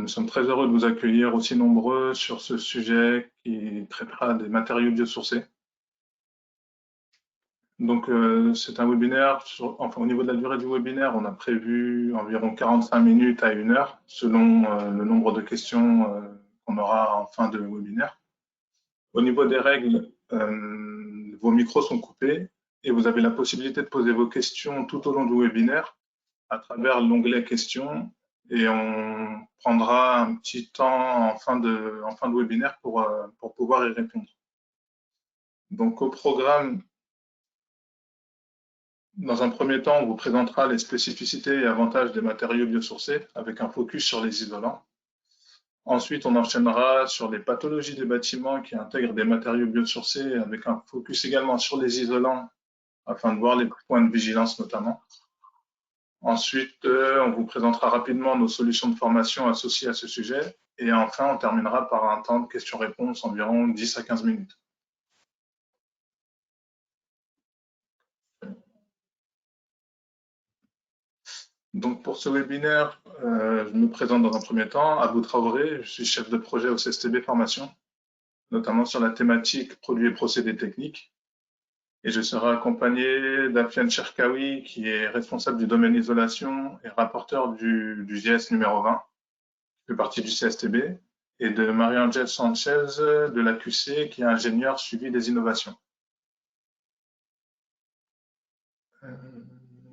Nous sommes très heureux de vous accueillir aussi nombreux sur ce sujet qui traitera des matériaux biosourcés. Donc, c'est un webinaire, au niveau de la durée du webinaire, on a prévu environ 45 minutes à 1 heure, selon le nombre de questions qu'on aura en fin de webinaire. Au niveau des règles, vos micros sont coupés et vous avez la possibilité de poser vos questions tout au long du webinaire à travers l'onglet questions, et on prendra un petit temps en fin de webinaire pour pouvoir y répondre. Donc, au programme, dans un premier temps, on vous présentera les spécificités et avantages des matériaux biosourcés avec un focus sur les isolants. Ensuite, on enchaînera sur les pathologies des bâtiments qui intègrent des matériaux biosourcés avec un focus également sur les isolants afin de voir les points de vigilance notamment. Ensuite, on vous présentera rapidement nos solutions de formation associées à ce sujet. Et enfin, on terminera par un temps de questions-réponses environ 10 à 15 minutes. Donc, pour ce webinaire, je me présente dans un premier temps. Abou Traoré, je suis chef de projet au CSTB Formation, notamment sur la thématique produits et procédés techniques. Et je serai accompagné d'Afiane Cherkaoui, qui est responsable du domaine isolation et rapporteur du GS numéro 20, qui fait partie du CSTB, et de Marie-Angèle Sanchez de l'AQC, qui est ingénieure suivi des innovations.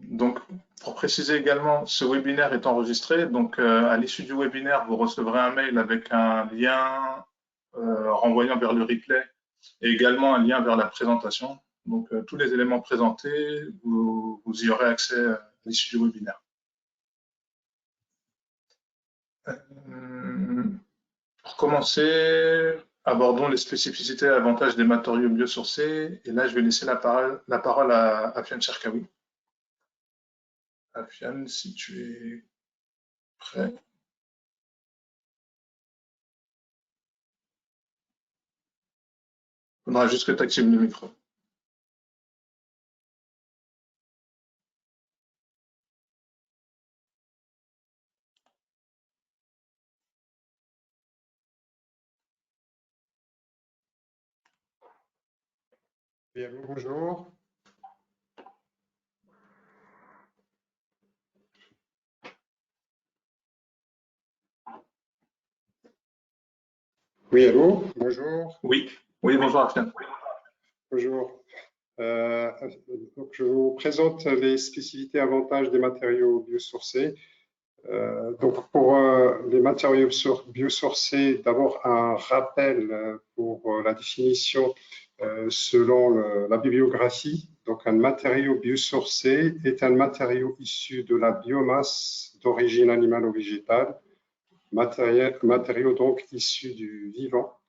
Donc, pour préciser également, ce webinaire est enregistré. Donc, à l'issue du webinaire, vous recevrez un mail avec un lien renvoyant vers le replay et également un lien vers la présentation. Donc, tous les éléments présentés, vous y aurez accès à l'issue du webinaire. Pour commencer, abordons les spécificités et avantages des matériaux biosourcés. Et là, je vais laisser la parole à Afiane Cherkaoui. Afiane, si tu es prêt. Il faudra juste que tu actives le micro. Bien, bonjour. Oui, allô, bonjour. Oui, bonjour Afiane. Bonjour. Donc je vous présente les spécificités et avantages des matériaux biosourcés. Donc pour les matériaux biosourcés, d'abord un rappel pour la définition selon la bibliographie. Donc un matériau biosourcé est un matériau issu de la biomasse d'origine animale ou végétale, matériau donc issu du vivant.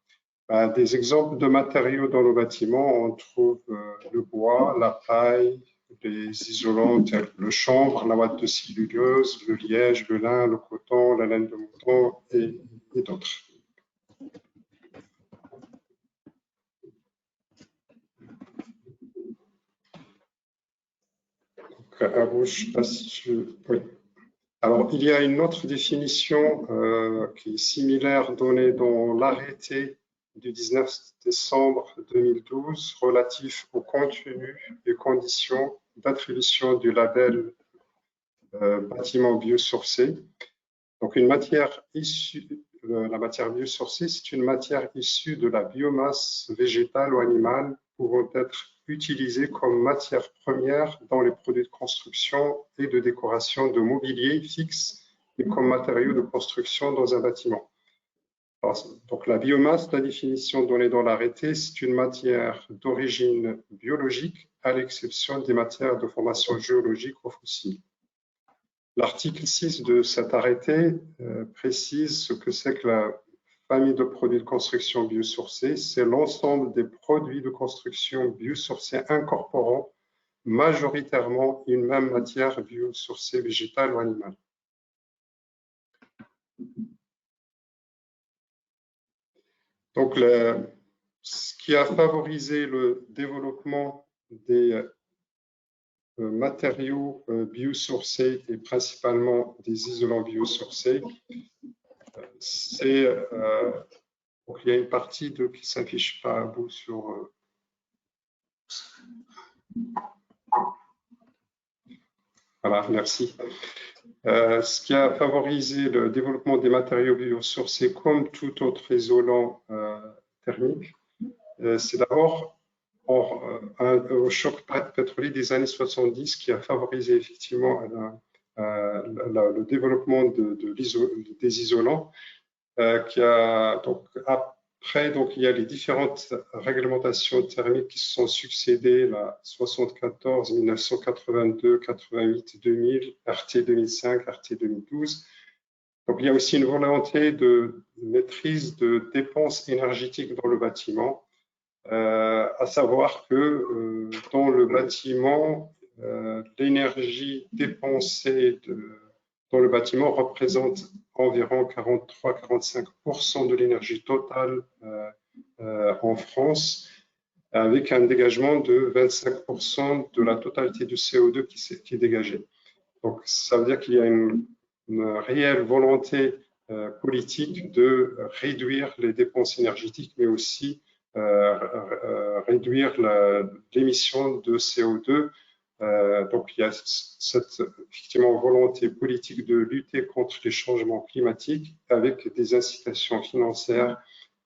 Des exemples de matériaux dans le bâtiment, on trouve le bois, la paille, les isolants tels que le chanvre, la ouate de cellulose, le liège, le lin, le coton, la laine de mouton et d'autres. Oui. Alors, il y a une autre définition qui est similaire donnée dans l'arrêté du 19 décembre 2012 relatif au contenu et conditions d'attribution du label bâtiment biosourcé. Donc, la matière biosourcée, c'est une matière issue de la biomasse végétale ou animale pouvant être utilisée comme matière première dans les produits de construction et de décoration de mobilier fixe et comme matériau de construction dans un bâtiment. Alors, donc, la biomasse, la définition donnée dans l'arrêté, c'est une matière d'origine biologique, à l'exception des matières de formation géologique ou fossile. L'article 6 de cet arrêté précise ce que c'est que la famille de produits de construction biosourcés. C'est l'ensemble des produits de construction biosourcés incorporant majoritairement une même matière biosourcée végétale ou animale. Donc, ce qui a favorisé le développement des matériaux biosourcés et principalement des isolants biosourcés, Donc il y a une partie qui ne s'affiche pas à bout sur. Voilà, merci. Ce qui a favorisé le développement des matériaux biosourcés comme tout autre isolant thermique, c'est d'abord au choc pétrolier des années 70 qui a favorisé effectivement le développement des isolants. Après, il y a les différentes réglementations thermiques qui se sont succédées, la 74, 1982, 88, 2000, RT 2005, RT 2012. Donc, il y a aussi une volonté de maîtrise de dépenses énergétiques dans le bâtiment, à savoir que dans le bâtiment, l'énergie dépensée dans le bâtiment représente environ 43-45% de l'énergie totale en France, avec un dégagement de 25% de la totalité du CO2 qui est dégagé. Donc, ça veut dire qu'il y a une réelle volonté politique de réduire les dépenses énergétiques, mais aussi réduire l'émission de CO2. Donc, il y a cette effectivement volonté politique de lutter contre les changements climatiques avec des incitations financières,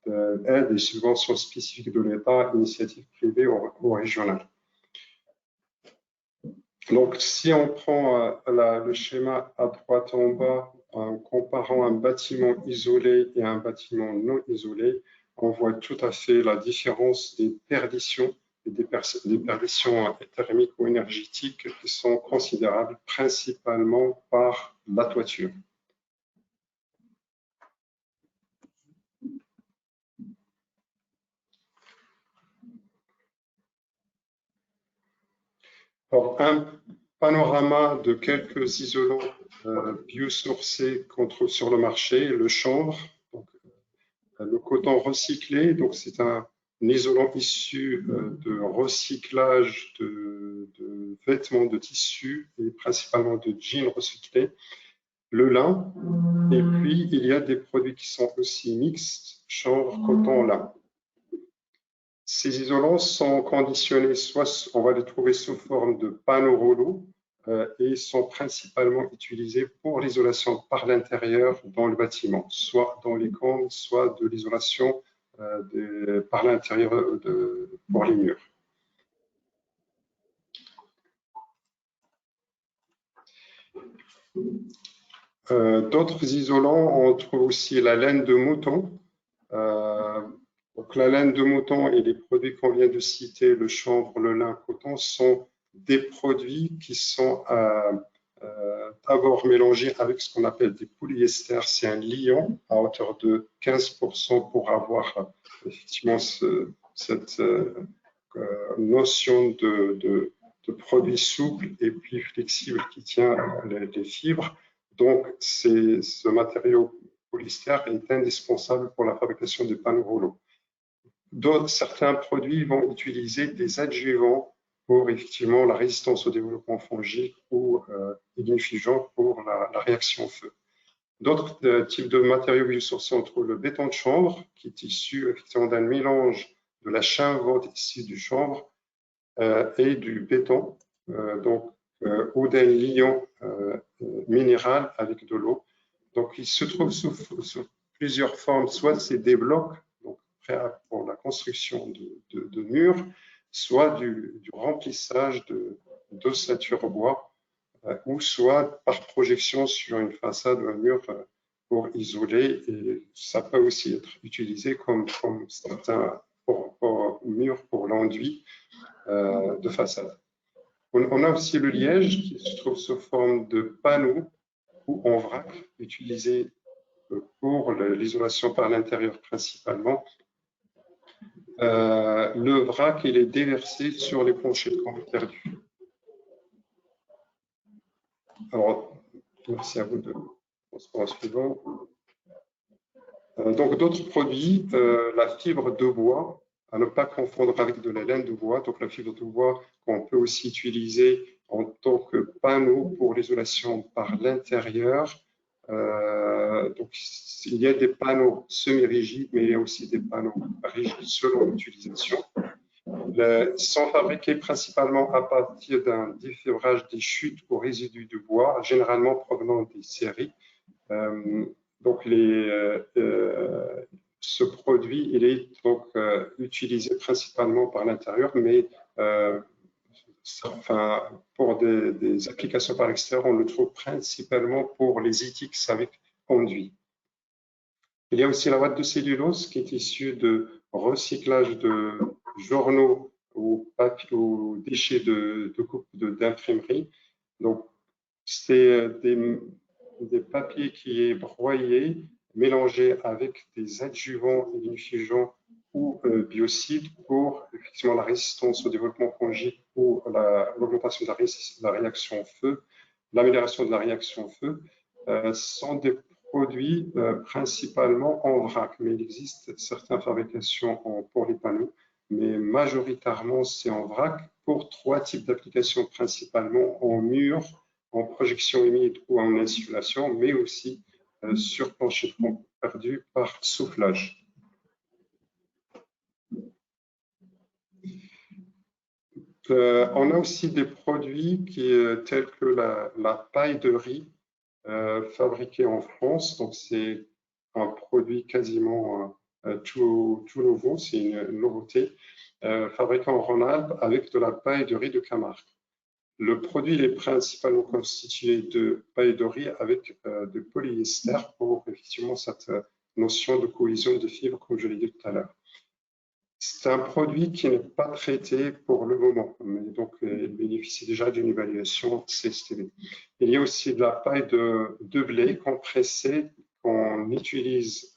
aides et subventions spécifiques de l'État, initiatives privées ou régionales. Donc, si on prend le schéma à droite en bas, en comparant un bâtiment isolé et un bâtiment non isolé, on voit tout à fait la différence des perditions et des perditions thermiques ou énergétiques qui sont considérables principalement par la toiture. Alors, un panorama de quelques isolants biosourcés qu'on trouve sur le marché, le chanvre, donc, le coton recyclé, donc c'est un isolant issu de recyclage de vêtements de tissu et principalement de jeans recyclés, le lin, et puis il y a des produits qui sont aussi mixtes, chanvre, coton, lin. Ces isolants sont conditionnés, soit on va les trouver sous forme de panneaux rouleaux et sont principalement utilisés pour l'isolation par l'intérieur dans le bâtiment, soit dans les combles, soit de l'isolation par l'intérieur pour les murs. D'autres isolants, on trouve aussi la laine de mouton. Donc, la laine de mouton et les produits qu'on vient de citer, le chanvre, le lin, le coton, sont des produits qui sont d'abord mélangés avec ce qu'on appelle des polyesters. C'est un liant à hauteur de 15% pour avoir effectivement cette notion de produit souple et puis flexible qui tient les fibres. Donc, ce matériau polyester est indispensable pour la fabrication des panneaux rouleaux. Certains produits vont utiliser des adjuvants pour effectivement la résistance au développement fongique ou ignifiants pour la réaction au feu. D'autres types de matériaux biosourcés, on trouve le béton de chanvre qui est issu effectivement d'un mélange de la chanvre issue du chanvre et du béton, ou d'un liant minéral avec de l'eau. Donc, il se trouve sous plusieurs formes, soit c'est des blocs, donc prêts pour la construction de murs, soit du remplissage d'ossature bois, ou soit par projection sur une façade ou un mur pour isoler. Et ça peut aussi être utilisé comme certains murs pour l'enduit de façade. On a aussi le liège qui se trouve sous forme de panneaux ou en vrac, utilisé pour l'isolation par l'intérieur principalement. Le vrac, il est déversé sur les planchers de comble perdus. Alors, merci à vous de transport suivant. Donc, d'autres produits, la fibre de bois, à ne pas confondre avec de la laine de bois. Donc, la fibre de bois qu'on peut aussi utiliser en tant que panneau pour l'isolation par l'intérieur, Donc, il y a des panneaux semi-rigides, mais il y a aussi des panneaux rigides selon l'utilisation. Ils sont fabriqués principalement à partir d'un défibrage des chutes aux résidus de bois, généralement provenant des scieries. Donc, ce produit, il est donc utilisé principalement par l'intérieur, mais pour des applications par l'extérieur, on le trouve principalement pour les ETX avec conduit. Il y a aussi la ouate de cellulose qui est issue de recyclage de journaux ou déchets de coupe d'imprimerie. Donc, c'est des papiers qui est broyé, mélangé avec des adjuvants lignifiants ou biocides pour effectivement la résistance au développement fongique ou l'augmentation de la réaction feu, l'amélioration de la réaction feu, sont des produits principalement en vrac, mais il existe certaines fabrications pour les panneaux, mais majoritairement c'est en vrac pour 3 types d'applications, principalement en mur, en projection humide ou en insulation, mais aussi sur plancher de fond perdu par soufflage. On a aussi des produits tels que la paille de riz fabriquée en France. Donc, c'est un produit quasiment tout nouveau, c'est une nouveauté, fabriqué en Rhône-Alpes avec de la paille de riz de Camargue. Le produit est principalement constitué de paille de riz avec de polyester pour effectivement cette notion de cohésion de fibres, comme je l'ai dit tout à l'heure. C'est un produit qui n'est pas traité pour le moment, mais donc il bénéficie déjà d'une évaluation CSTB. Il y a aussi de la paille de blé compressée qu'on utilise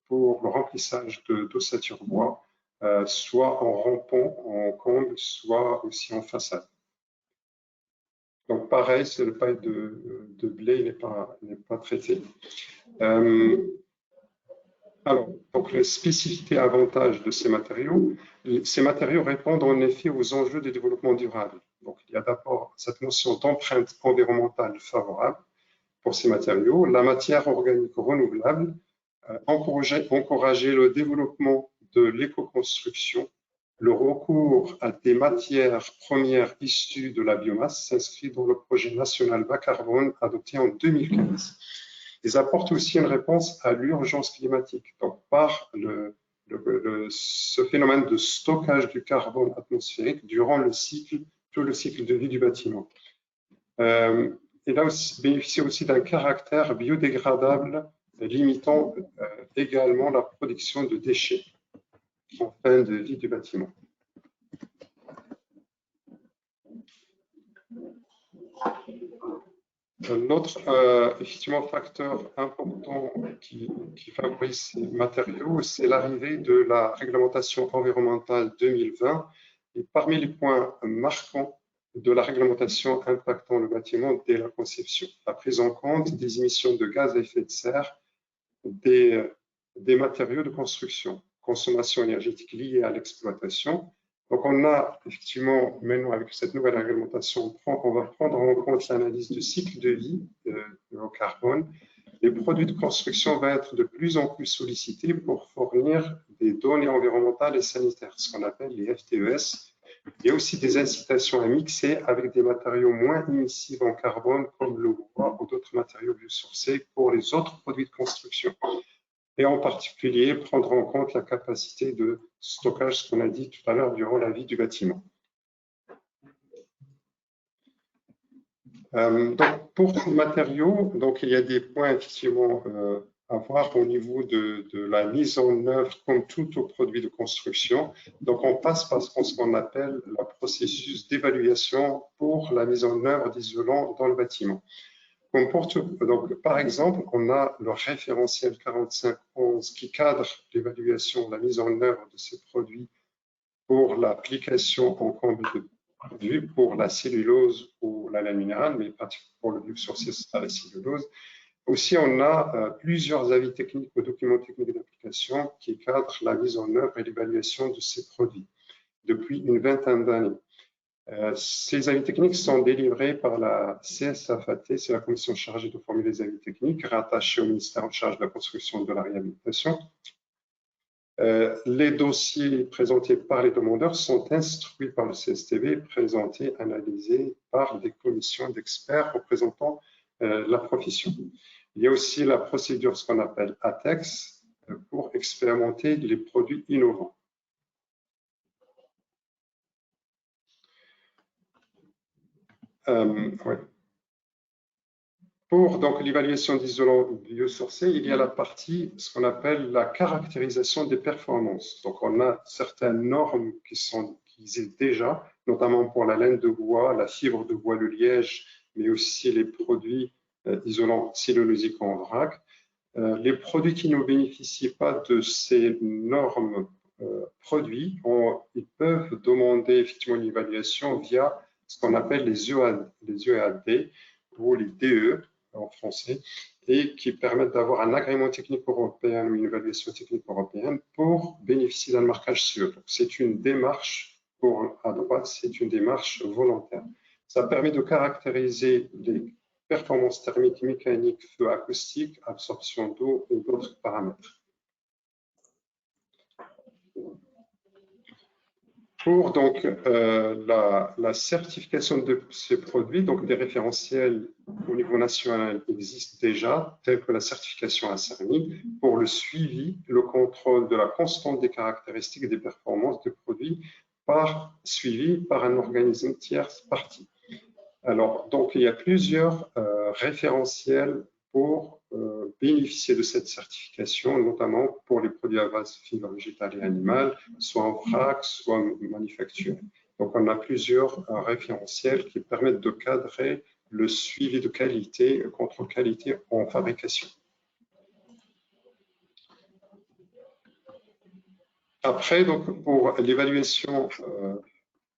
pour le remplissage d'ossature bois, soit en rampant, en comble, soit aussi en façade. Donc pareil, c'est le paille de blé, il n'est pas traité. Alors, donc les spécificités et avantages de ces matériaux répondent en effet aux enjeux du développement durable. Donc, il y a d'abord cette notion d'empreinte environnementale favorable pour ces matériaux, la matière organique renouvelable, encourager le développement de l'éco-construction, le recours à des matières premières issues de la biomasse s'inscrit dans le projet national bas carbone adopté en 2015. Ils apportent aussi une réponse à l'urgence climatique, donc par ce phénomène de stockage du carbone atmosphérique durant tout le cycle de vie du bâtiment. Il a aussi bénéficié aussi d'un caractère biodégradable, limitant également la production de déchets en fin de vie du bâtiment. Un autre effectivement facteur important qui favorise ces matériaux, c'est l'arrivée de la réglementation environnementale 2020. Et parmi les points marquants de la réglementation impactant le bâtiment dès la conception, la prise en compte des émissions de gaz à effet de serre des matériaux de construction, consommation énergétique liée à l'exploitation. Donc, on a effectivement, maintenant, avec cette nouvelle réglementation, on va prendre en compte l'analyse du cycle de vie au carbone. Les produits de construction vont être de plus en plus sollicités pour fournir des données environnementales et sanitaires, ce qu'on appelle les FTES. Il y a aussi des incitations à mixer avec des matériaux moins émissifs en carbone, comme le bois ou d'autres matériaux biosourcés pour les autres produits de construction. Et en particulier, prendre en compte la capacité de stockage, ce qu'on a dit tout à l'heure, durant la vie du bâtiment. Donc, pour ces matériaux, donc, il y a des points effectivement à voir au niveau de la mise en œuvre, comme tout au produit de construction. Donc, on passe par ce qu'on appelle le processus d'évaluation pour la mise en œuvre d'isolants dans le bâtiment. Donc, par exemple, on a le référentiel 4511 qui cadre l'évaluation, la mise en œuvre de ces produits pour l'application en comble de produits pour la cellulose ou la laine minérale, mais pour le biosourcé, c'est la cellulose. Aussi, on a plusieurs avis techniques ou documents techniques d'application qui cadrent la mise en œuvre et l'évaluation de ces produits depuis une vingtaine d'années. Ces avis techniques sont délivrés par la CSFAT, c'est la commission chargée de formuler les avis techniques, rattachée au ministère en charge de la construction et de la réhabilitation. Les dossiers présentés par les demandeurs sont instruits par le CSTB, présentés, analysés par des commissions d'experts représentant la profession. Il y a aussi la procédure, ce qu'on appelle ATEX, pour expérimenter les produits innovants. Ouais. Pour l'évaluation d'isolants biosourcés, il y a la partie, ce qu'on appelle la caractérisation des performances. Donc, on a certaines normes qui existent déjà, notamment pour la laine de bois, la fibre de bois, le liège, mais aussi les produits isolants cellulosiques en vrac. Les produits qui ne bénéficient pas de ces normes produits, ils peuvent demander effectivement une évaluation via ce qu'on appelle les EAD ou les DE en français, et qui permettent d'avoir un agrément technique européen ou une évaluation technique européenne pour bénéficier d'un marquage sûr. C'est une démarche, à droite, c'est une démarche volontaire. Ça permet de caractériser les performances thermiques, mécaniques, feu acoustique, absorption d'eau et d'autres paramètres. Pour la certification de ces produits, des référentiels au niveau national existent déjà, tels que la certification ASERMI, pour le suivi, le contrôle de la constante des caractéristiques et des performances des produits, suivi par un organisme tierce partie. Alors, il y a plusieurs référentiels pour bénéficier de cette certification, notamment pour les produits à base fibre végétale et animale, soit en vrac, soit manufacturés. Donc, on a plusieurs référentiels qui permettent de cadrer le suivi de qualité, le contrôle qualité en fabrication. Après, pour l'évaluation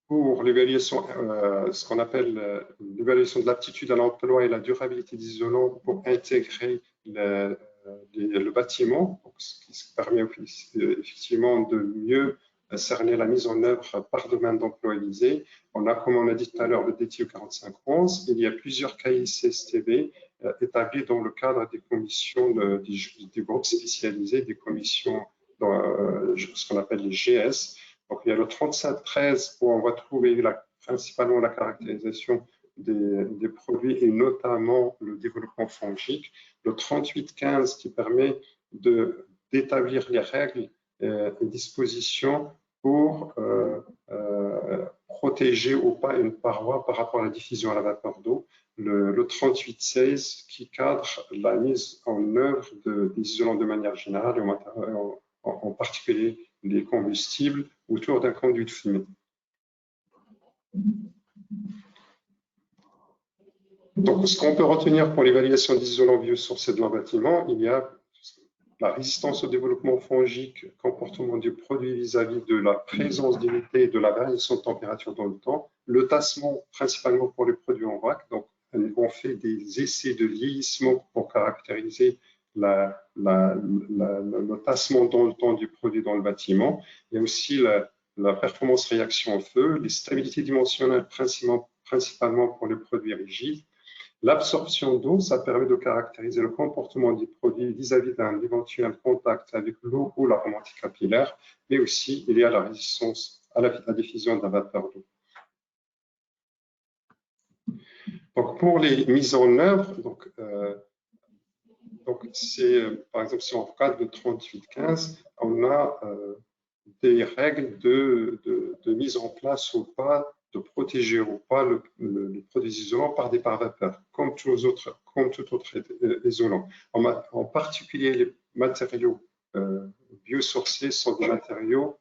ce qu'on appelle l'évaluation de l'aptitude à l'emploi et la durabilité d'isolant pour intégrer le bâtiment, ce qui permet effectivement de mieux cerner la mise en œuvre par domaine d'emploi visé. On a, comme on a dit tout à l'heure, le DTU 4511. Il y a plusieurs cahiers CSTB établis dans le cadre des commissions des groupes spécialisés, des commissions, ce qu'on appelle les GS. Donc, il y a le 3713 où on va trouver principalement la caractérisation des produits et notamment le développement fongique. Le 3815 qui permet d'établir les règles et dispositions pour protéger ou pas une paroi par rapport à la diffusion à la vapeur d'eau. Le 3816 qui cadre la mise en œuvre des isolants de manière générale, en particulier les combustibles autour d'un conduit de fumée. Donc, ce qu'on peut retenir pour l'évaluation des isolants biosourcés de bâtiment, il y a la résistance au développement fongique, comportement du produit vis-à-vis de la présence d'humidité et de la variation de température dans le temps, le tassement principalement pour les produits en vrac. Donc, on fait des essais de vieillissement pour caractériser le tassement dans le temps du produit dans le bâtiment. Il y a aussi la performance réaction au feu, les stabilités dimensionnelles principalement pour les produits rigides. L'absorption d'eau, ça permet de caractériser le comportement du produit vis-à-vis d'un éventuel contact avec l'eau ou la remontée capillaire, mais aussi il y a la résistance à la diffusion de la vapeur d'eau. Donc, pour les mises en œuvre, par exemple, si on regarde le 3815, on a des règles de mise en place ou pas, de protéger ou pas le produit isolant par des pare-vapeurs, comme tout autre isolant. En particulier, les matériaux biosourcés sont des matériaux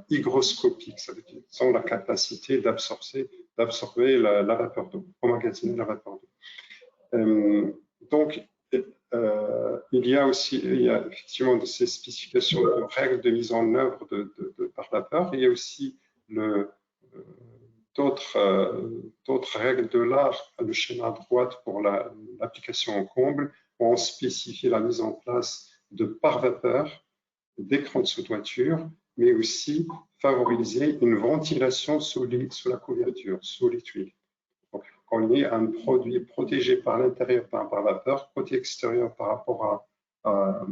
hygroscopiques, ça veut dire qu'ils ont la capacité d'absorber la vapeur d'eau, emmagasiner la vapeur d'eau. Donc, il y a effectivement de ces spécifications de règles de mise en œuvre par vapeur. Il y a aussi d'autres règles de l'art, le schéma à droite pour l'application en comble, où on spécifie la mise en place de pare-vapeur, d'écrans de sous-toiture, mais aussi favoriser une ventilation sous la couverture, sous les tuiles. Donc, on ait un produit protégé par l'intérieur par un pare-vapeur, côté extérieur par rapport à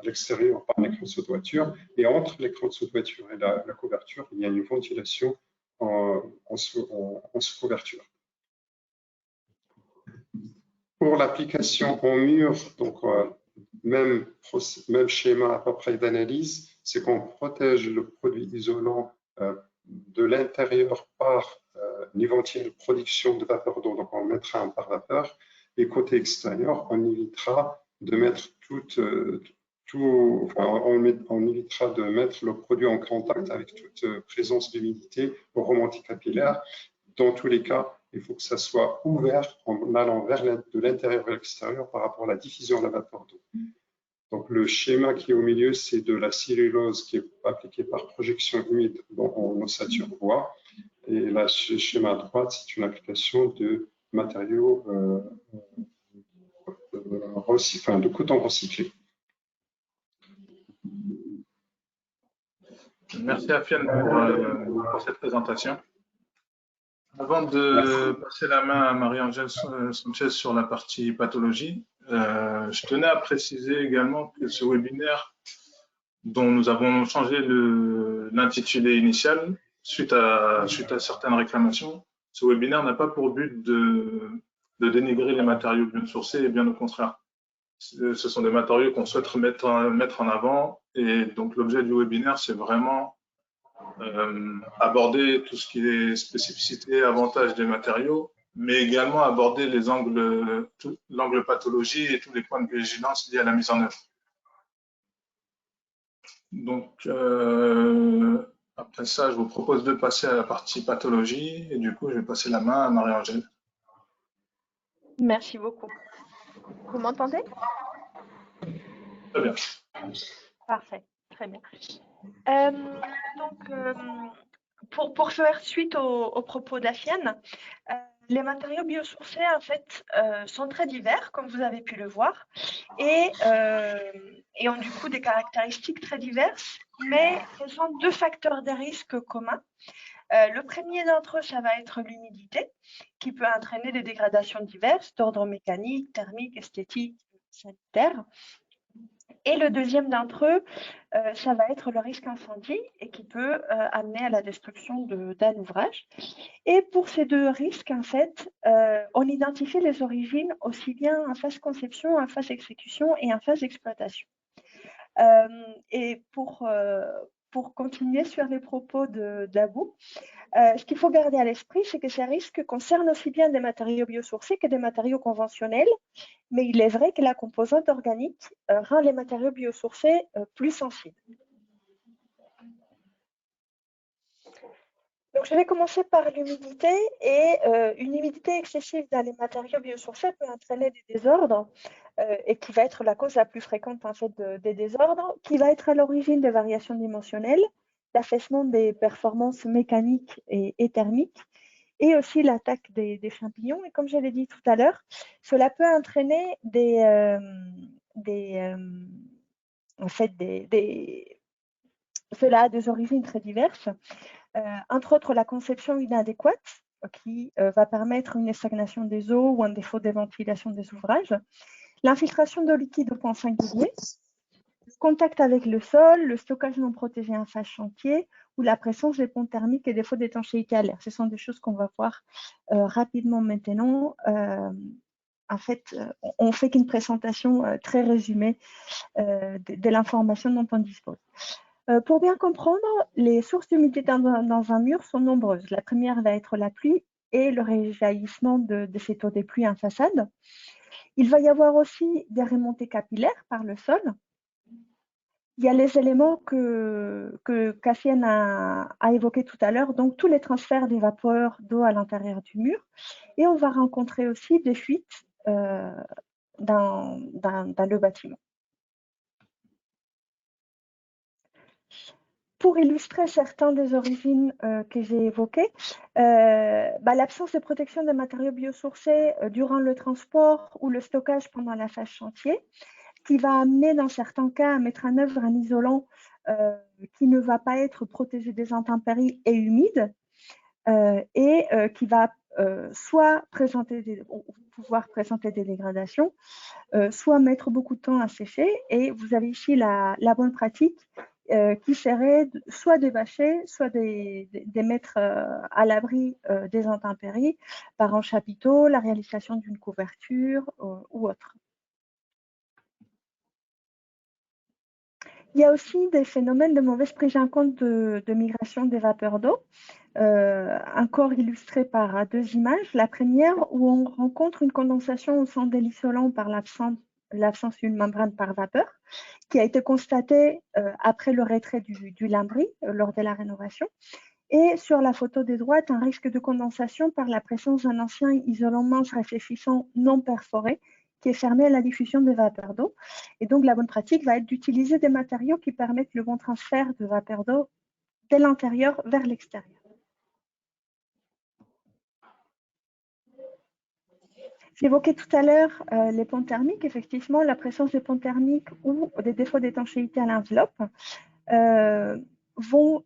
l'extérieur par l'écran de toiture, et entre l'écran de toiture et la couverture, il y a une ventilation en sous-couverture. Pour l'application en mur, donc même schéma à peu près d'analyse, c'est qu'on protège le produit isolant de l'intérieur par l'éventuelle production de vapeur d'eau. Donc on mettra un pare-vapeur, et côté extérieur, on évitera de mettre on évitera de mettre le produit en contact avec toute présence d'humidité ou remontée capillaire. Dans tous les cas, il faut que ça soit ouvert en allant de l'intérieur vers l'extérieur par rapport à la diffusion de la vapeur d'eau. Donc, le schéma qui est au milieu, c'est de la cellulose qui est appliquée par projection humide en ossature bois. Et là, le schéma à droite, c'est une application de matériaux de coton recyclé. Merci Afiane pour cette présentation. Avant de passer la main à Marie-Angèle Sanchez sur la partie pathologie, je tenais à préciser également que ce webinaire, dont nous avons changé l'intitulé initial suite à certaines réclamations, ce webinaire n'a pas pour but de dénigrer les matériaux biosourcés, et bien au contraire. Ce sont des matériaux qu'on souhaite mettre en avant, et donc l'objet du webinaire, c'est vraiment aborder tout ce qui est spécificité, avantages des matériaux, mais également aborder l'angle pathologie et tous les points de vigilance liés à la mise en œuvre. Donc, après ça, je vous propose de passer à la partie pathologie, et du coup, je vais passer la main à Marie-Angèle. Merci beaucoup. Vous m'entendez? Très bien. Parfait, très bien. Pour faire suite aux propos d'Afiane, les matériaux biosourcés en fait sont très divers, comme vous avez pu le voir, et ont du coup des caractéristiques très diverses, mais présentent deux facteurs de risque communs. Le premier d'entre eux, ça va être l'humidité, qui peut entraîner des dégradations diverses d'ordre mécanique, thermique, esthétique, sanitaire. Et le deuxième d'entre eux, ça va être le risque incendie, et qui peut amener à la destruction d'un ouvrage. Et pour ces deux risques, en fait, on identifie les origines aussi bien en phase conception, en phase exécution et en phase exploitation. Et pour continuer sur les propos d'Abou, ce qu'il faut garder à l'esprit, c'est que ces risques concernent aussi bien des matériaux biosourcés que des matériaux conventionnels, mais il est vrai que la composante organique rend les matériaux biosourcés plus sensibles. Donc, je vais commencer par l'humidité, et une humidité excessive dans les matériaux biosourcés peut entraîner des désordres, et qui va être la cause la plus fréquente en fait des désordres, qui va être à l'origine de variations dimensionnelles, d'affaissement des performances mécaniques et thermiques, et aussi l'attaque des champignons. Et comme je l'ai dit tout à l'heure, cela peut entraîner cela a des origines très diverses. Entre autres, la conception inadéquate, qui va permettre une stagnation des eaux ou un défaut de ventilation des ouvrages, l'infiltration de liquide au point singulier, le contact avec le sol, le stockage non protégé en phase chantier, ou la présence des ponts thermiques et défaut d'étanchéité à l'air. Ce sont des choses qu'on va voir rapidement maintenant. En fait, on fait qu'une présentation très résumée de l'information dont on dispose. Pour bien comprendre, les sources d'humidité dans un mur sont nombreuses. La première va être la pluie et le réjaillissement de cette eau des pluies en façade. Il va y avoir aussi des remontées capillaires par le sol. Il y a les éléments que Cassienne a évoqués tout à l'heure, donc tous les transferts des vapeurs d'eau à l'intérieur du mur. Et on va rencontrer aussi des fuites dans le bâtiment. Pour illustrer certaines des origines que j'ai évoquées, l'absence de protection des matériaux biosourcés durant le transport ou le stockage pendant la phase chantier qui va amener dans certains cas à mettre en œuvre un isolant qui ne va pas être protégé des intempéries et humide et qui va soit pouvoir présenter des dégradations, soit mettre beaucoup de temps à sécher. Et vous avez ici la bonne pratique qui serait soit de bâcher, soit de mettre à l'abri des intempéries par un chapiteau, la réalisation d'une couverture ou autre. Il y a aussi des phénomènes de mauvaise prise en compte de migration des vapeurs d'eau, encore illustrés par deux images. La première, où on rencontre une condensation au sein de l'isolant par l'absence d'une membrane par vapeur, qui a été constatée après le retrait du lambris lors de la rénovation. Et sur la photo de droite, un risque de condensation par la présence d'un ancien isolant mince réfléchissant non perforé qui est fermé à la diffusion des vapeurs d'eau. Et donc, la bonne pratique va être d'utiliser des matériaux qui permettent le bon transfert de vapeurs d'eau de l'intérieur vers l'extérieur. J'évoquais tout à l'heure les ponts thermiques. Effectivement, la présence des ponts thermiques ou des défauts d'étanchéité à l'enveloppe vont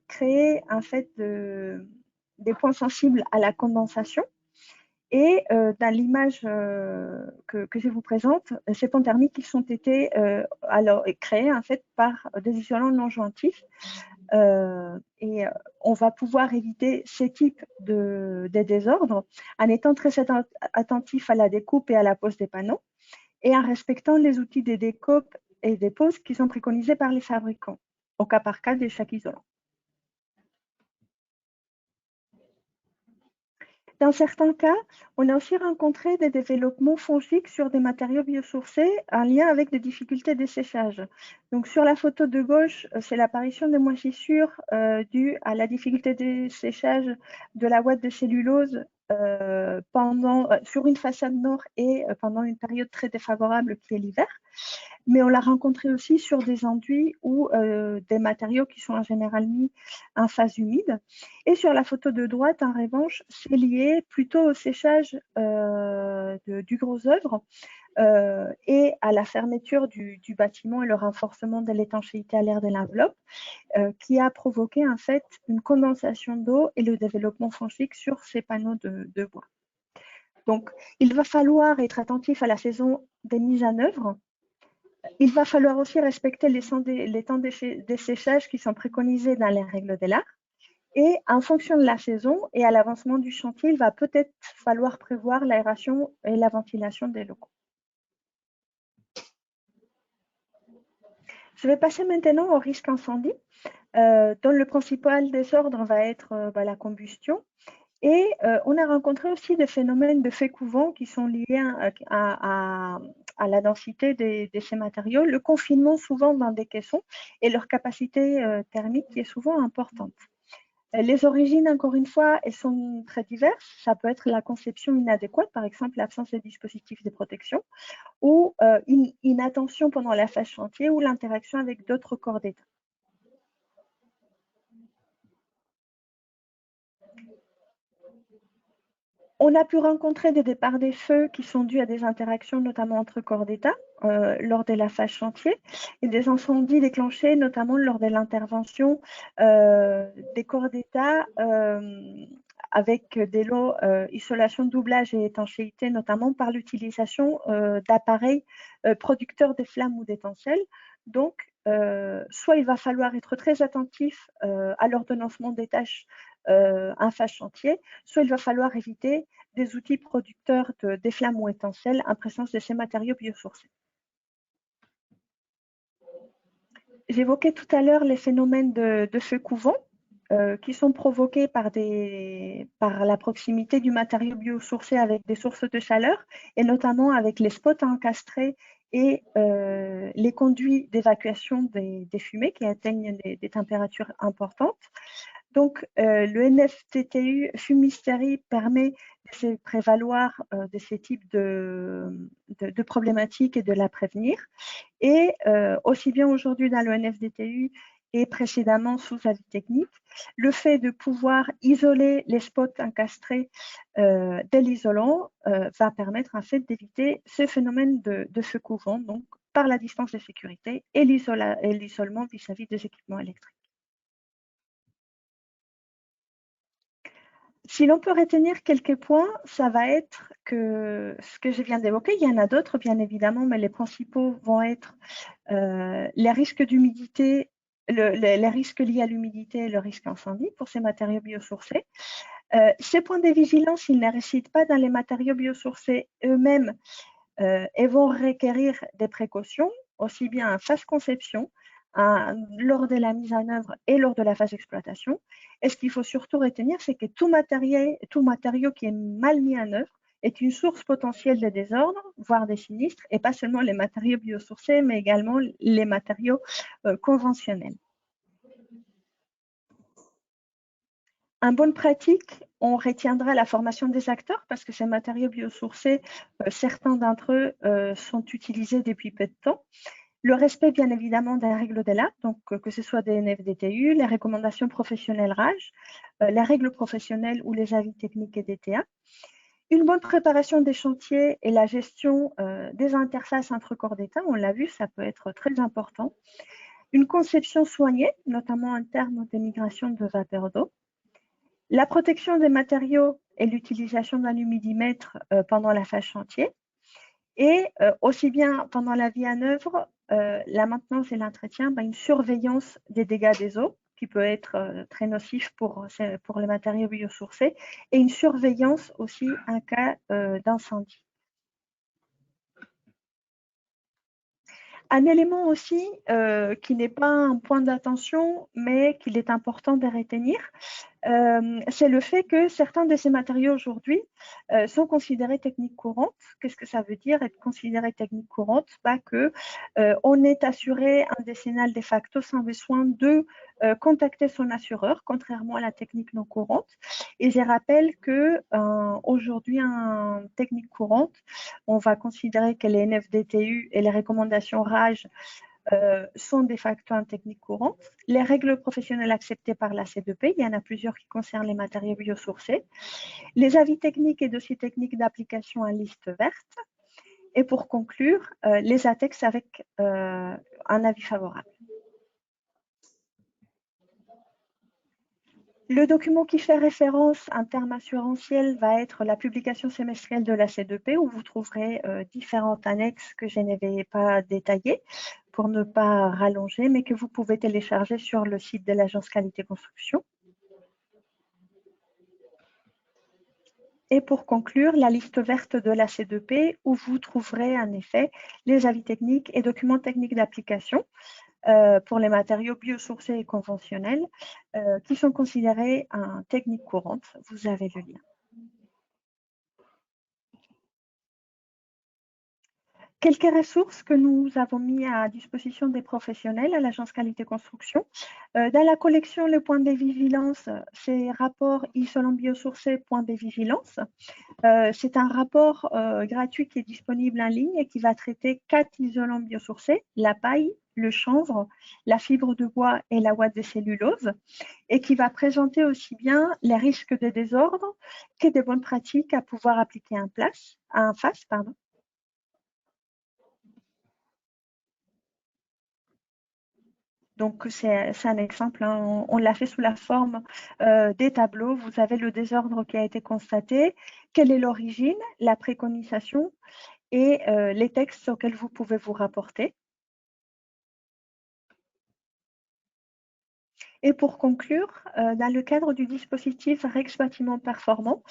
créer en fait des points sensibles à la condensation. Et dans l'image que je vous présente, ces ponts thermiques ils ont été créés en fait par des isolants non jointifs. Et on va pouvoir éviter ces types de désordres en étant très attentif à la découpe et à la pose des panneaux et en respectant les outils de découpe et des poses qui sont préconisés par les fabricants, au cas par cas de chaque isolant. Dans certains cas, on a aussi rencontré des développements fongiques sur des matériaux biosourcés en lien avec des difficultés de séchage. Donc, sur la photo de gauche, c'est l'apparition de moisissures dues à la difficulté de séchage de la ouate de cellulose sur une façade nord et pendant une période très défavorable qui est l'hiver. Mais on l'a rencontré aussi sur des enduits ou des matériaux qui sont en général mis en phase humide. Et sur la photo de droite, en revanche, c'est lié plutôt au séchage du gros œuvre et à la fermeture du bâtiment et le renforcement de l'étanchéité à l'air de l'enveloppe qui a provoqué en fait une condensation d'eau et le développement fongique sur ces panneaux de bois. Donc, il va falloir être attentif à la saison des mises en œuvre. Il va falloir aussi respecter les temps de séchage qui sont préconisés dans les règles de l'art. Et en fonction de la saison et à l'avancement du chantier, il va peut-être falloir prévoir l'aération et la ventilation des locaux. Je vais passer maintenant au risque incendie, dont le principal désordre va être la combustion. Et on a rencontré aussi des phénomènes de faits couvents qui sont liés à la densité de ces matériaux, le confinement souvent dans des caissons et leur capacité thermique qui est souvent importante. Les origines, encore une fois, elles sont très diverses. Ça peut être la conception inadéquate, par exemple l'absence de dispositifs de protection, ou une inattention pendant la phase chantier ou l'interaction avec d'autres corps d'État. On a pu rencontrer des départs des feux qui sont dus à des interactions, notamment entre corps d'État, lors de la phase chantier, et des incendies déclenchés, notamment lors de l'intervention des corps d'État avec des lots isolation, doublage et étanchéité, notamment par l'utilisation d'appareils producteurs de flammes ou d'étincelles. Donc, soit il va falloir être très attentif à l'ordonnancement des tâches en phase chantier, soit il va falloir éviter des outils producteurs des flammes ou étincelles en présence de ces matériaux biosourcés. J'évoquais tout à l'heure les phénomènes de feux couvants qui sont provoqués par la proximité du matériau biosourcé avec des sources de chaleur et notamment avec les spots encastrés et les conduits d'évacuation des fumées qui atteignent des températures importantes. Donc, le NFTTU fumisterie permet de se prévaloir de ces types de problématiques et de la prévenir. Et aussi bien aujourd'hui dans le NFDTU et précédemment sous avis technique, le fait de pouvoir isoler les spots encastrés de l'isolant va permettre en fait d'éviter ce phénomène de feu courant, donc par la distance de sécurité et l'isolement vis-à-vis des équipements électriques. Si l'on peut retenir quelques points, ça va être que ce que je viens d'évoquer, il y en a d'autres bien évidemment, mais les principaux vont être les risques d'humidité, les risques liés à l'humidité et le risque incendie pour ces matériaux biosourcés. Ces points de vigilance, ils ne résident pas dans les matériaux biosourcés eux-mêmes et vont requérir des précautions, aussi bien en phase conception, lors de la mise en œuvre et lors de la phase d'exploitation. Et ce qu'il faut surtout retenir, c'est que tout matériau qui est mal mis en œuvre est une source potentielle de désordre, voire des sinistres, et pas seulement les matériaux biosourcés, mais également les matériaux conventionnels. En bonne pratique, on retiendra la formation des acteurs parce que ces matériaux biosourcés, certains d'entre eux sont utilisés depuis peu de temps. Le respect, bien évidemment, des règles de l'ARC, donc que ce soit des NFDTU, les recommandations professionnelles RAGE, les règles professionnelles ou les avis techniques et DTA. Une bonne préparation des chantiers et la gestion des interfaces entre corps d'État, on l'a vu, ça peut être très important. Une conception soignée, notamment en termes de migration de vapeur d'eau. La protection des matériaux et l'utilisation d'un humidimètre pendant la phase chantier. Et aussi bien pendant la vie en œuvre, la maintenance et l'entretien, une surveillance des dégâts des eaux qui peut être très nocif pour les matériaux biosourcés et une surveillance aussi en cas d'incendie. Un élément aussi qui n'est pas un point d'attention, mais qu'il est important de retenir, c'est le fait que certains de ces matériaux aujourd'hui sont considérés techniques courantes. Qu'est-ce que ça veut dire être considéré technique courante? On est assuré un décennal de facto sans besoin de contacter son assureur, contrairement à la technique non courante. Et je rappelle qu'aujourd'hui, en technique courante, on va considérer que les NFDTU et les recommandations RAGE sont de facto en technique courante. Les règles professionnelles acceptées par la C2P, il y en a plusieurs qui concernent les matériaux biosourcés. Les avis techniques et dossiers techniques d'application en liste verte. Et pour conclure, les ATEX avec un avis favorable. Le document qui fait référence en termes assurantiels va être la publication semestrielle de la C2P où vous trouverez différentes annexes que je ne vais pas détailler pour ne pas rallonger, mais que vous pouvez télécharger sur le site de l'Agence Qualité Construction. Et pour conclure, la liste verte de la C2P où vous trouverez en effet les avis techniques et documents techniques d'application pour les matériaux biosourcés et conventionnels qui sont considérés en technique courante. Vous avez le lien. Quelques ressources que nous avons mis à disposition des professionnels à l'Agence Qualité Construction. Dans la collection Le Point de Vigilance, c'est rapport isolant biosourcé Point de Vigilance. C'est un rapport gratuit qui est disponible en ligne et qui va traiter 4 isolants biosourcés, la paille, le chanvre, la fibre de bois et la ouate de cellulose, et qui va présenter aussi bien les risques de désordre que des bonnes pratiques à pouvoir appliquer en face. Donc, c'est un exemple, hein. On l'a fait sous la forme des tableaux. Vous avez le désordre qui a été constaté, quelle est l'origine, la préconisation et les textes auxquels vous pouvez vous rapporter. Et pour conclure, dans le cadre du dispositif Rex Bâtiment Performant,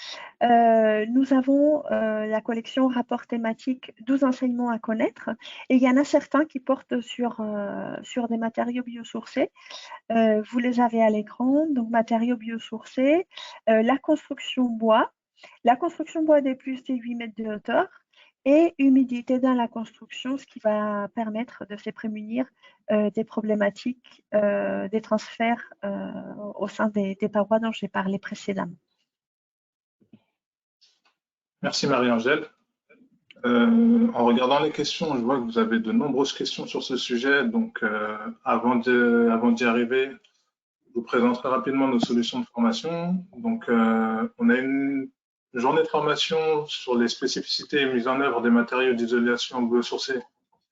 nous avons la collection rapport thématique 12 enseignements à connaître. Et il y en a certains qui portent sur des matériaux biosourcés. Vous les avez à l'écran, donc matériaux biosourcés, la construction bois des plus de 8 mètres de hauteur et humidité dans la construction, ce qui va permettre de se prémunir des problématiques des transferts au sein des parois dont j'ai parlé précédemment. Merci Marie-Angèle. En regardant les questions, je vois que vous avez de nombreuses questions sur ce sujet. Donc, avant d'y arriver, je vous présenterai rapidement nos solutions de formation. Donc, on a une journée de formation sur les spécificités et mise en œuvre des matériaux d'isolation biosourcés,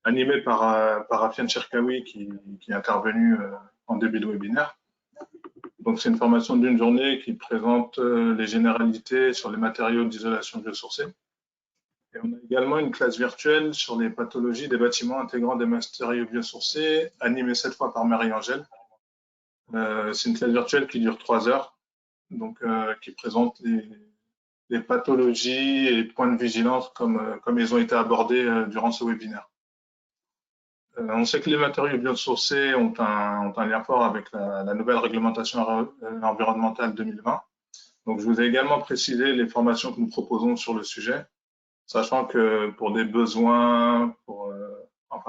animée par Afiane Cherkaoui, qui est intervenu en début de webinaire. Donc, c'est une formation d'une journée qui présente les généralités sur les matériaux d'isolation biosourcés. Et on a également une classe virtuelle sur les pathologies des bâtiments intégrant des matériaux biosourcés, animée cette fois par Marie-Angèle. C'est une classe virtuelle qui dure 3 heures, donc qui présente les pathologies et points de vigilance comme ils ont été abordés durant ce webinaire. On sait que les matériaux biosourcés ont un lien fort avec la nouvelle réglementation environnementale 2020. Donc, je vous ai également précisé les formations que nous proposons sur le sujet, sachant que pour des besoins,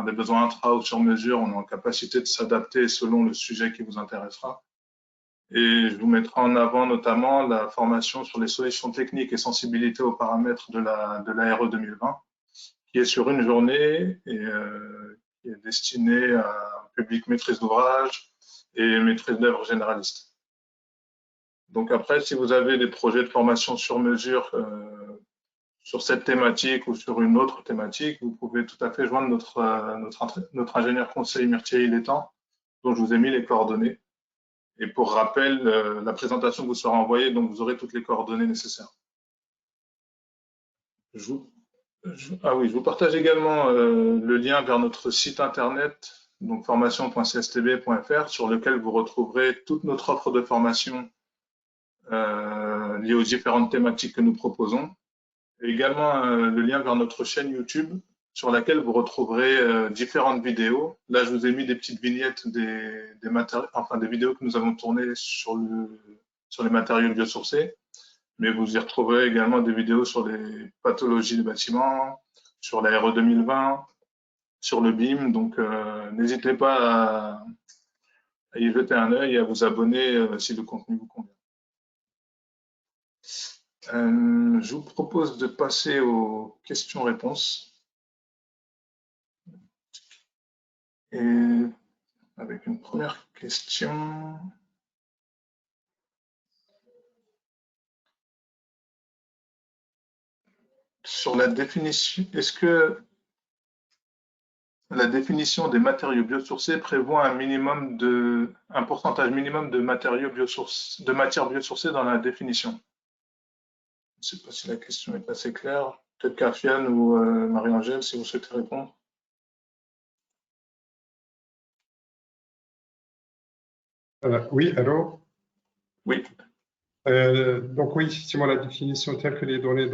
des besoins intra ou sur mesure, on est en capacité de s'adapter selon le sujet qui vous intéressera. Et je vous mettrai en avant notamment la formation sur les solutions techniques et sensibilité aux paramètres de la RE 2020, qui est sur une journée et qui est destinée à un public maîtrise d'ouvrage et maîtrise d'œuvre généraliste. Donc après, si vous avez des projets de formation sur mesure sur cette thématique ou sur une autre thématique, vous pouvez tout à fait joindre notre ingénieur conseil Myrtille Létang, dont je vous ai mis les coordonnées. Et pour rappel, la présentation vous sera envoyée, donc vous aurez toutes les coordonnées nécessaires. Je vous partage également le lien vers notre site internet, donc formation.cstb.fr, sur lequel vous retrouverez toute notre offre de formation liée aux différentes thématiques que nous proposons. Et également le lien vers notre chaîne YouTube, sur laquelle vous retrouverez différentes vidéos. Là, je vous ai mis des petites vignettes des vidéos que nous avons tournées sur les matériaux biosourcés. Mais vous y retrouverez également des vidéos sur les pathologies des bâtiments, sur la RE 2020, sur le BIM. Donc, n'hésitez pas à y jeter un œil et à vous abonner si le contenu vous convient. Je vous propose de passer aux questions-réponses. Et avec une première question. Sur la définition, est-ce que la définition des matériaux biosourcés prévoit un pourcentage minimum de matières biosourcées dans la définition? Je ne sais pas si la question est assez claire. Peut-être qu'Afiane ou Marie-Angèle, si vous souhaitez répondre. Oui, allô? Oui. Donc oui, effectivement, la définition telle que les données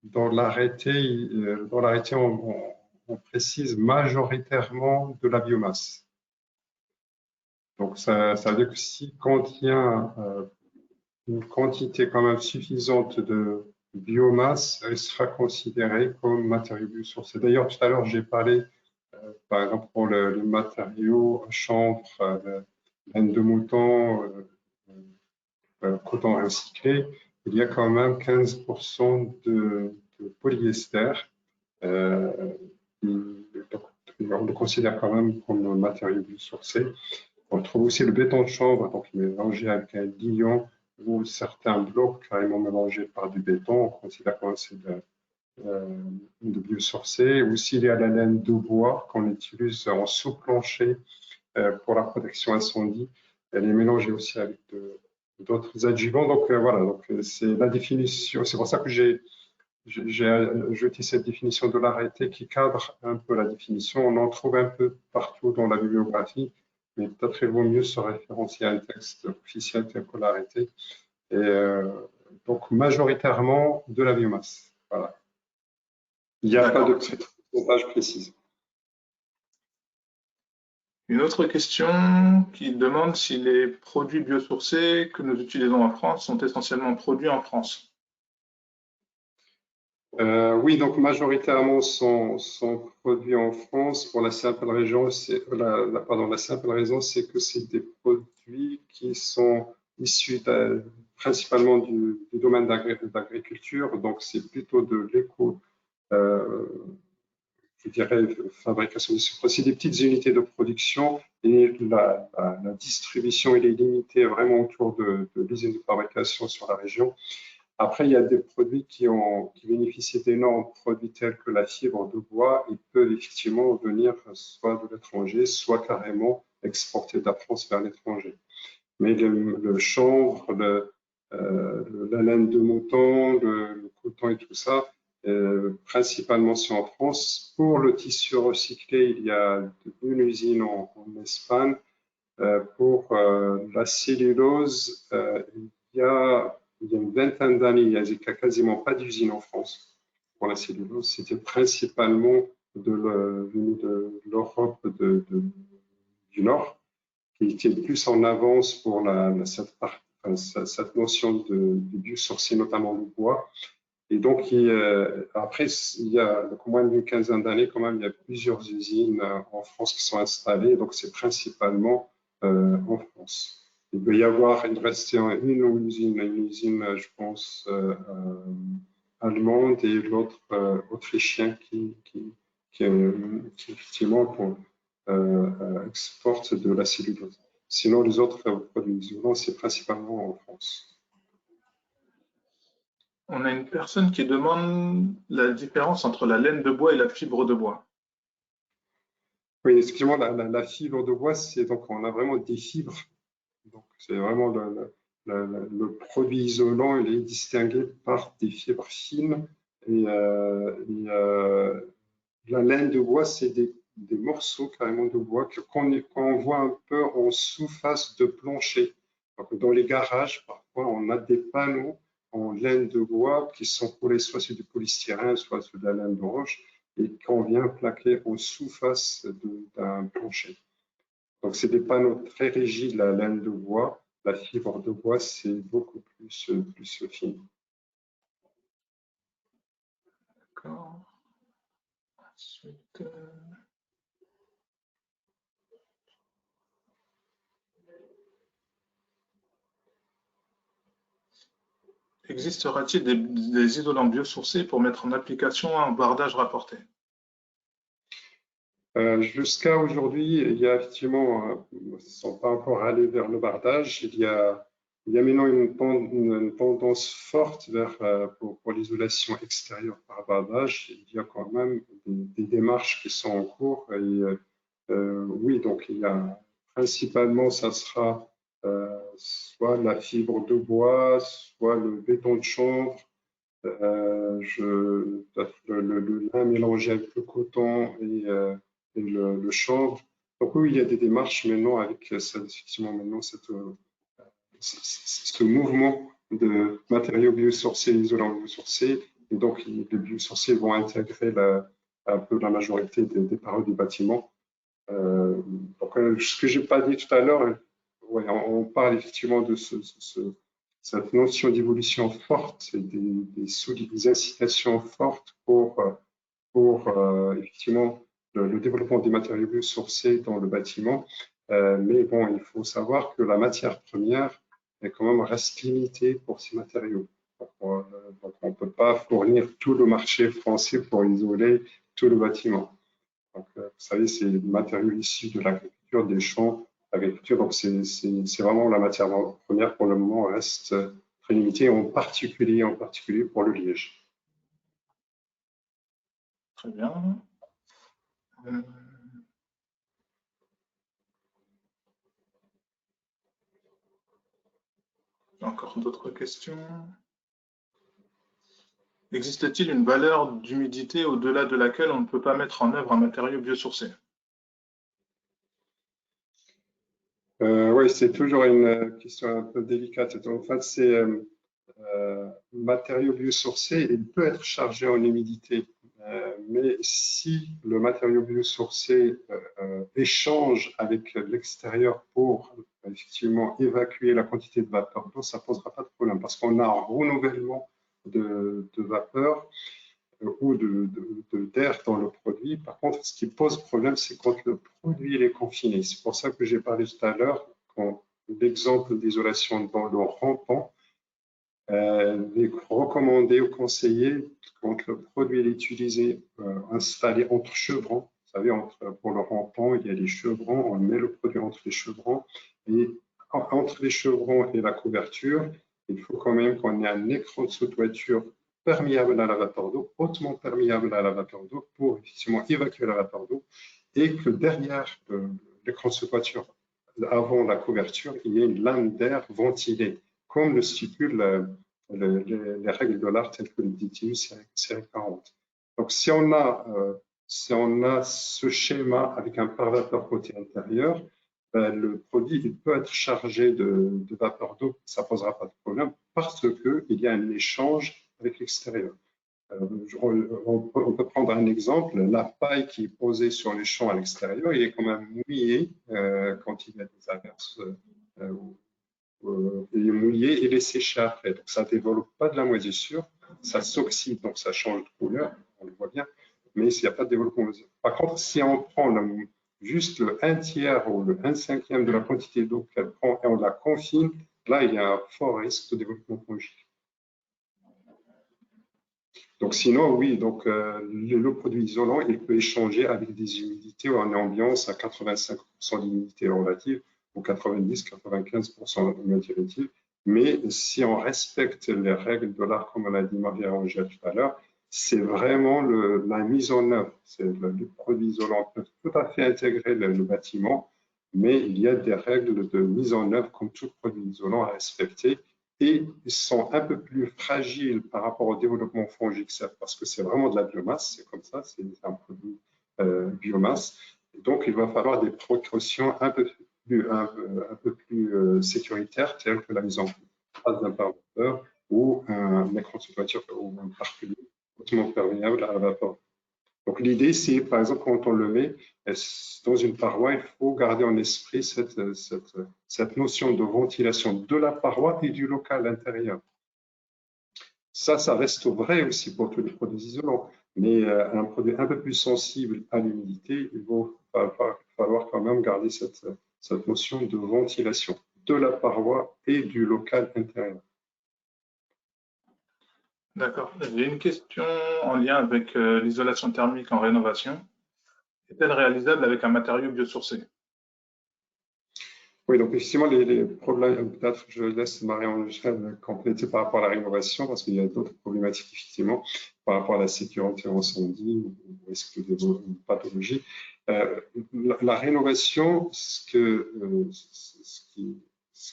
dans l'arrêté, on précise majoritairement de la biomasse. Donc ça veut dire que s'il contient une quantité quand même suffisante de biomasse, elle sera considérée comme matériau biosourcé. D'ailleurs, tout à l'heure, j'ai parlé, par exemple, pour le matériau chanvre, laine de mouton, coton recyclé, il y a quand même 15% de polyester. On le considère quand même comme un matériau biosourcé. On trouve aussi le béton de chanvre, donc mélangé avec un guillon ou certains blocs carrément mélangés par du béton. On considère quand même c'est de biosourcé. Aussi, il y a la laine de bois qu'on utilise en sous-plancher pour la protection incendie. Elle est mélangée aussi avec d'autres adjuvants. Donc voilà, donc c'est la définition. C'est pour ça que j'ai ajouté cette définition de l'arrêté qui cadre un peu la définition. On en trouve un peu partout dans la bibliographie, mais peut-être il vaut mieux se référencier à un texte officiel tel que l'arrêté. Et donc majoritairement de la biomasse. Voilà. Il n'y a pas de pourcentage précis. Une autre question qui demande si les produits biosourcés que nous utilisons en France sont essentiellement produits en France. Oui, donc majoritairement sont produits en France pour la simple raison, la simple raison, c'est que c'est des produits qui sont issus principalement du domaine d'agriculture, donc c'est plutôt de je dirais, fabrication de sucre. C'est des petites unités de production et la distribution elle est limitée vraiment autour de l'usine de fabrication sur la région. Après, il y a des produits qui bénéficient d'énormes produits tels que la fibre de bois et peuvent effectivement venir soit de l'étranger, soit carrément exportés de la France vers l'étranger. Mais le chanvre, la laine de mouton, le coton et tout ça, principalement c'est en France. Pour le tissu recyclé, il y a une usine en Espagne. Pour la cellulose, il y a une vingtaine d'années, il n'y a quasiment pas d'usine en France pour la cellulose. C'était principalement venu de l'Europe du Nord, qui était plus en avance pour cette notion de biosourcé, notamment le bois. Et donc, après, il y a moins d'une quinzaine d'années, quand même, il y a plusieurs usines en France qui sont installées. Donc, c'est principalement en France. Il doit y avoir, il reste une usine, je pense, allemande et l'autre autrichien qui effectivement exporte de la cellulose. Sinon, les autres produits isolants, c'est principalement en France. On a une personne qui demande la différence entre la laine de bois et la fibre de bois. Oui, excusez-moi, la fibre de bois, c'est donc on a vraiment des fibres. Donc, c'est vraiment le produit isolant, il est distingué par des fibres fines. Et la laine de bois, c'est des morceaux carrément de bois qu'on voit un peu en sous-face de plancher. Donc, dans les garages, parfois, on a des panneaux en laine de bois qui sont collés soit sur du polystyrène, soit sur de la laine blanche et qu'on vient plaquer en sous-face d'un plancher. Donc, c'est des panneaux très rigides, la laine de bois. La fibre de bois, c'est beaucoup plus fine. D'accord. Ensuite, existera-t-il des isolants biosourcés pour mettre en application un bardage rapporté? Jusqu'à aujourd'hui, il y a effectivement, sans pas encore aller vers le bardage, il y a maintenant une tendance forte pour l'isolation extérieure par bardage. Il y a quand même des démarches qui sont en cours. Et, oui, donc il y a principalement, ça sera soit la fibre de bois, soit le béton de chanvre, le lin mélangé avec le coton et le chanvre. Donc oui, il y a des démarches maintenant avec effectivement maintenant ce mouvement de matériaux biosourcés, isolants biosourcés. Et donc les biosourcés vont intégrer un peu la majorité des parois du bâtiment. Donc ce que j'ai pas dit tout à l'heure, ouais, on parle effectivement de cette notion d'évolution forte et des incitations fortes pour effectivement le développement des matériaux biosourcés dans le bâtiment. Mais bon, il faut savoir que la matière première quand même reste limitée pour ces matériaux. Donc, on ne peut pas fournir tout le marché français pour isoler tout le bâtiment. Donc, vous savez, c'est des matériaux issus de l'agriculture, des champs d'agriculture. Donc, c'est vraiment la matière première pour le moment reste très limitée, en particulier pour le liège. Très bien. Encore d'autres questions? Existe-t-il une valeur d'humidité au-delà de laquelle on ne peut pas mettre en œuvre un matériau biosourcé? Oui, c'est toujours une question un peu délicate. En fait, c'est matériau biosourcé, il peut être chargé en humidité, mais si le matériau biosourcé échange avec l'extérieur pour effectivement évacuer la quantité de vapeur d'eau, ça ne posera pas de problème parce qu'on a un renouvellement de vapeur ou d'air dans le produit. Par contre, ce qui pose problème, c'est quand le produit est confiné. C'est pour ça que j'ai parlé tout à l'heure, l'exemple d'isolation dans l'eau rampant. Il est recommandé ou conseillé quand le produit est utilisé, installé entre chevrons. Vous savez, pour le rampant, il y a les chevrons, on met le produit entre les chevrons et entre les chevrons et la couverture, il faut quand même qu'on ait un écran de sous-toiture perméable à la vapeur d'eau, hautement perméable à la vapeur d'eau pour effectivement évacuer la vapeur d'eau et que derrière l'écran de sous-toiture, avant la couverture, il y ait une lame d'air ventilée, comme le stipulent les règles de l'art telles que le DTU série 40. Donc, si on a ce schéma avec un pare-vapeur côté intérieur, le produit il peut être chargé de vapeur d'eau, ça ne posera pas de problème parce qu'il y a un échange avec l'extérieur. On peut prendre un exemple, la paille qui est posée sur les champs à l'extérieur, il est quand même mouillé quand il y a des averses. Il est mouillé, il est séché après. Donc, ça ne développe pas de la moisissure, ça s'oxyde, donc ça change de couleur, on le voit bien, mais il n'y a pas de développement. Par contre, si on prend juste le 1/3 ou le 1/5 de la quantité d'eau qu'elle prend et on la confine, là, il y a un fort risque de développement fongique. Donc, sinon, oui, donc, le produit isolant, il peut échanger avec des humidités en ambiance à 85% d'humidité relative ou 90-95% d'humidité relative. Mais si on respecte les règles de l'art, comme l'a dit Marie-Angèle tout à l'heure, c'est vraiment la mise en œuvre. Le produit isolant peut tout à fait intégrer le bâtiment, mais il y a des règles de mise en œuvre comme tout produit isolant à respecter. Et ils sont un peu plus fragiles par rapport au développement fongique, parce que c'est vraiment de la biomasse, c'est comme ça, c'est un produit biomasse. Donc, il va falloir des précautions un peu plus sécuritaires, telles que la mise en place d'un pare-vapeur ou un écran de sous-toiture ou un pare-feu hautement perméable à la vapeur. Donc, l'idée, c'est, par exemple, quand on le met dans une paroi, il faut garder en esprit cette notion de ventilation de la paroi et du local intérieur. Ça reste vrai aussi pour tous les produits isolants, mais un produit un peu plus sensible à l'humidité, il va falloir quand même garder cette notion de ventilation de la paroi et du local intérieur. D'accord. J'ai une question en lien avec l'isolation thermique en rénovation. Est-elle réalisable avec un matériau biosourcé? Oui, donc effectivement, les problèmes, peut-être je laisse Marie-Angèle compléter par rapport à la rénovation, parce qu'il y a d'autres problématiques, effectivement, par rapport à la sécurité incendie ou risque de pathologie. La rénovation, ce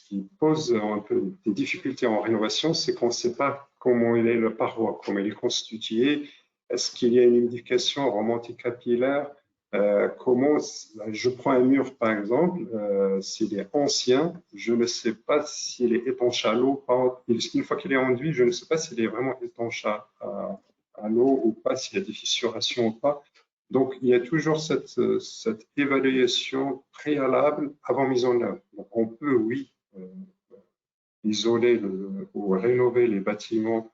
qui pose un peu des difficultés en rénovation, c'est qu'on ne sait pas comment il est le paroi, comment il est constitué, est-ce qu'il y a une humidification remontée capillaire, comment je prends un mur par exemple, s'il est ancien, je ne sais pas s'il est étanche à l'eau. Une fois qu'il est enduit, je ne sais pas s'il est vraiment étanche à l'eau ou pas, s'il y a des fissurations ou pas. Donc, il y a toujours cette évaluation préalable avant mise en œuvre. Donc, on peut, oui, isoler ou rénover les bâtiments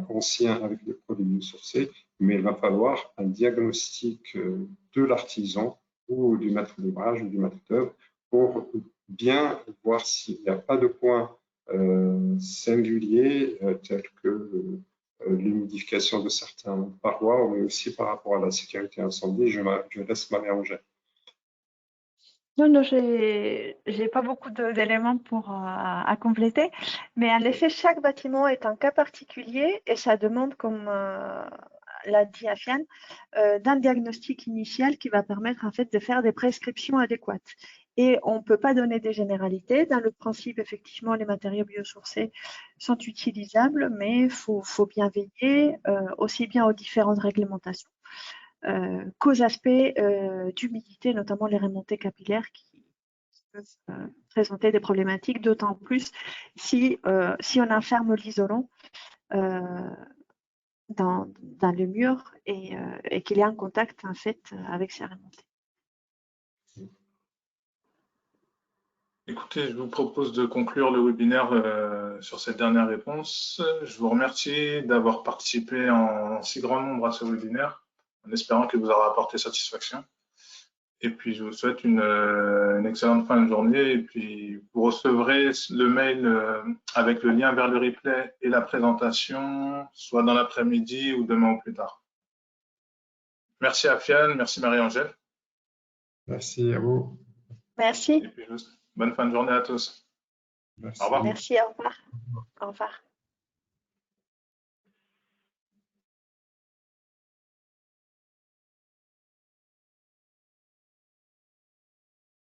anciens avec des produits biosourcés, mais il va falloir un diagnostic de l'artisan ou du maître d'ouvrage ou du maître d'œuvre pour bien voir s'il n'y a pas de points singuliers tels que l'humidification de certaines parois, mais aussi par rapport à la sécurité incendie. Je laisse Marie-Angèle. Non, j'ai pas beaucoup d'éléments à compléter, mais en effet, chaque bâtiment est un cas particulier et ça demande, comme l'a dit Afiane, d'un diagnostic initial qui va permettre en fait de faire des prescriptions adéquates. Et on ne peut pas donner des généralités. Dans le principe, effectivement, les matériaux biosourcés sont utilisables, mais il faut bien veiller aussi bien aux différentes réglementations qu'aux aspects d'humidité, notamment les remontées capillaires qui peuvent présenter des problématiques, d'autant plus si on enferme l'isolant dans le mur et qu'il est en contact en fait avec ces remontées. Écoutez, je vous propose de conclure le webinaire sur cette dernière réponse. Je vous remercie d'avoir participé en si grand nombre à ce webinaire, en espérant qu'il vous aura apporté satisfaction. Et puis, je vous souhaite une excellente fin de journée. Et puis, vous recevrez le mail avec le lien vers le replay et la présentation, soit dans l'après-midi ou demain au plus tard. Merci Afiane, merci Marie-Angèle. Merci à vous. Merci. Et puis, bonne fin de journée à tous. Merci. Au revoir. Merci, au revoir. Au revoir.